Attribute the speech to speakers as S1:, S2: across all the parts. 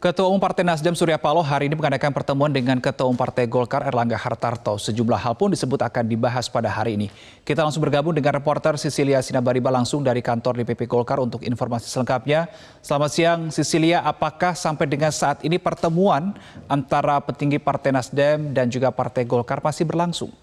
S1: Ketua Umum Partai Nasdem Surya Paloh hari ini mengadakan pertemuan dengan Ketua Umum Partai Golkar Erlangga Hartarto. Sejumlah hal pun disebut akan dibahas pada hari ini. Kita langsung bergabung dengan reporter Sisilia Sinabariba langsung dari kantor DPP Golkar untuk informasi selengkapnya. Selamat siang Sisilia, apakah sampai dengan saat ini pertemuan antara petinggi Partai Nasdem dan juga Partai Golkar masih berlangsung?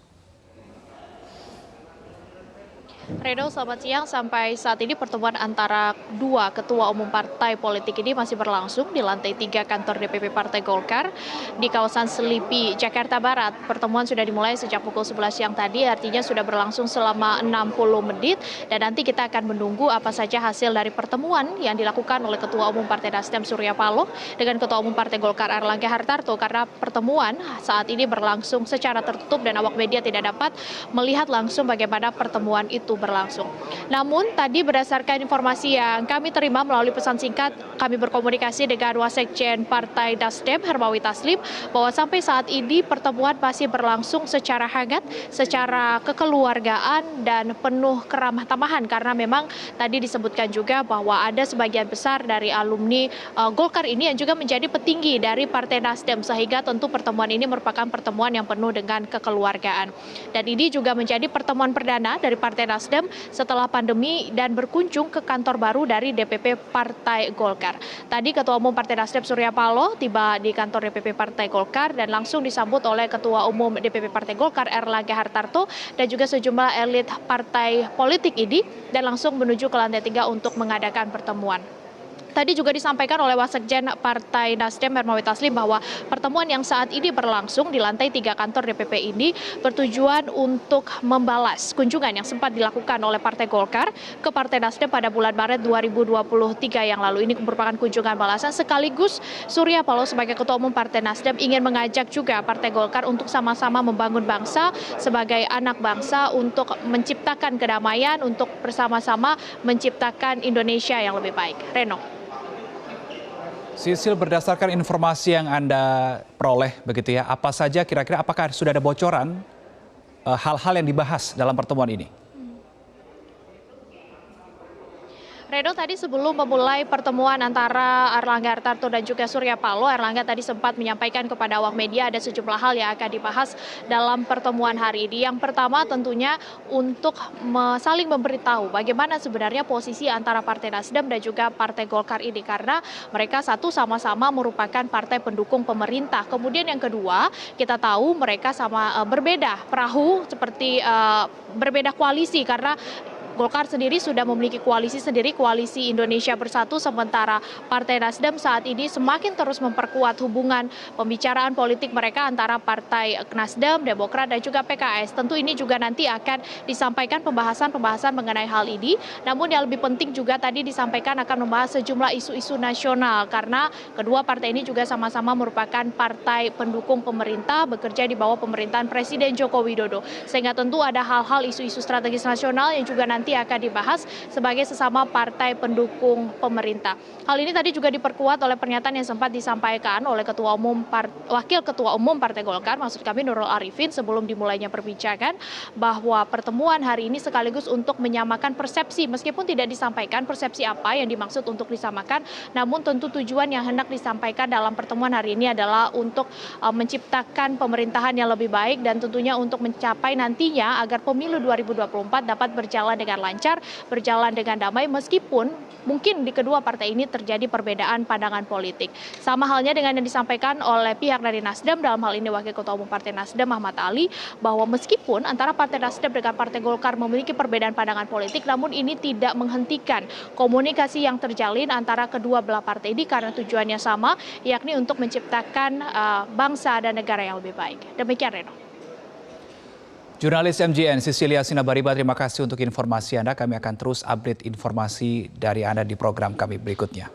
S2: Reno, selamat siang. Sampai saat ini pertemuan antara dua ketua umum partai politik ini masih berlangsung di lantai 3 kantor DPP Partai Golkar di kawasan Selipi, Jakarta Barat. Pertemuan sudah dimulai sejak pukul 11 siang tadi, artinya sudah berlangsung selama 60 menit. Dan nanti kita akan menunggu apa saja hasil dari pertemuan yang dilakukan oleh Ketua Umum Partai Nasdem Surya Paloh dengan Ketua Umum Partai Golkar Erlangga Hartarto. Karena pertemuan saat ini berlangsung secara tertutup dan awak media tidak dapat melihat langsung bagaimana pertemuan itu berlangsung. Namun tadi berdasarkan informasi yang kami terima melalui pesan singkat, kami berkomunikasi dengan Wasekjen Partai Nasdem Hermawi Taslim bahwa sampai saat ini pertemuan masih berlangsung secara hangat, secara kekeluargaan dan penuh keramah tamahan karena memang tadi disebutkan juga bahwa ada sebagian besar dari alumni Golkar ini yang juga menjadi petinggi dari Partai Nasdem sehingga tentu pertemuan ini merupakan pertemuan yang penuh dengan kekeluargaan. Dan ini juga menjadi pertemuan perdana dari Partai Nasdem setelah pandemi dan berkunjung ke kantor baru dari DPP Partai Golkar. Tadi Ketua Umum Partai Nasdem Surya Paloh tiba di kantor DPP Partai Golkar dan langsung disambut oleh Ketua Umum DPP Partai Golkar Erlangga Hartarto dan juga sejumlah elit partai politik ini dan langsung menuju ke lantai 3 untuk mengadakan pertemuan. Tadi juga disampaikan oleh Wasekjen Partai Nasdem Hermawi Taslim bahwa pertemuan yang saat ini berlangsung di lantai 3 kantor DPP ini bertujuan untuk membalas kunjungan yang sempat dilakukan oleh Partai Golkar ke Partai Nasdem pada bulan Maret 2023 yang lalu. Ini merupakan kunjungan balasan sekaligus Surya Paloh sebagai Ketua Umum Partai Nasdem ingin mengajak juga Partai Golkar untuk sama-sama membangun bangsa sebagai anak bangsa untuk menciptakan kedamaian, untuk bersama-sama menciptakan Indonesia yang lebih baik. Reno.
S1: Sisil, berdasarkan informasi yang Anda peroleh begitu ya, apa saja kira-kira apakah sudah ada bocoran hal-hal yang dibahas dalam pertemuan ini?
S2: Reno, tadi sebelum memulai pertemuan antara Erlangga Hartarto dan juga Surya Paloh, Erlangga tadi sempat menyampaikan kepada awak media ada sejumlah hal yang akan dibahas dalam pertemuan hari ini. Yang pertama tentunya untuk saling memberitahu bagaimana sebenarnya posisi antara Partai Nasdem dan juga Partai Golkar ini. Karena mereka satu sama-sama merupakan partai pendukung pemerintah. Kemudian yang kedua, kita tahu mereka sama berbeda perahu seperti berbeda koalisi karena Golkar sendiri sudah memiliki koalisi sendiri, Koalisi Indonesia Bersatu, sementara Partai Nasdem saat ini semakin terus memperkuat hubungan pembicaraan politik mereka antara Partai Nasdem, Demokrat, dan juga PKS. Tentu ini juga nanti akan disampaikan pembahasan-pembahasan mengenai hal ini. Namun yang lebih penting juga tadi disampaikan akan membahas sejumlah isu-isu nasional karena kedua partai ini juga sama-sama merupakan partai pendukung pemerintah, bekerja di bawah pemerintahan Presiden Joko Widodo. Sehingga tentu ada hal-hal isu-isu strategis nasional yang juga nanti akan dibahas sebagai sesama partai pendukung pemerintah. Hal ini tadi juga diperkuat oleh pernyataan yang sempat disampaikan oleh Wakil Ketua Umum Partai Golkar, maksud kami Nurul Arifin, sebelum dimulainya perbincangan bahwa pertemuan hari ini sekaligus untuk menyamakan persepsi, meskipun tidak disampaikan persepsi apa yang dimaksud untuk disamakan, namun tentu tujuan yang hendak disampaikan dalam pertemuan hari ini adalah untuk menciptakan pemerintahan yang lebih baik dan tentunya untuk mencapai nantinya agar pemilu 2024 dapat berjalan dengan lancar, berjalan dengan damai meskipun mungkin di kedua partai ini terjadi perbedaan pandangan politik. Sama halnya dengan yang disampaikan oleh pihak dari Nasdem, dalam hal ini Wakil Ketua Umum Partai Nasdem Ahmad Ali, bahwa meskipun antara Partai Nasdem dengan Partai Golkar memiliki perbedaan pandangan politik, namun ini tidak menghentikan komunikasi yang terjalin antara kedua belah partai ini karena tujuannya sama, yakni untuk menciptakan bangsa dan negara yang lebih baik. Demikian, Reno.
S1: Jurnalis MJN Sisilia Sinabariba, terima kasih untuk informasi Anda. Kami akan terus update informasi dari Anda di program kami berikutnya.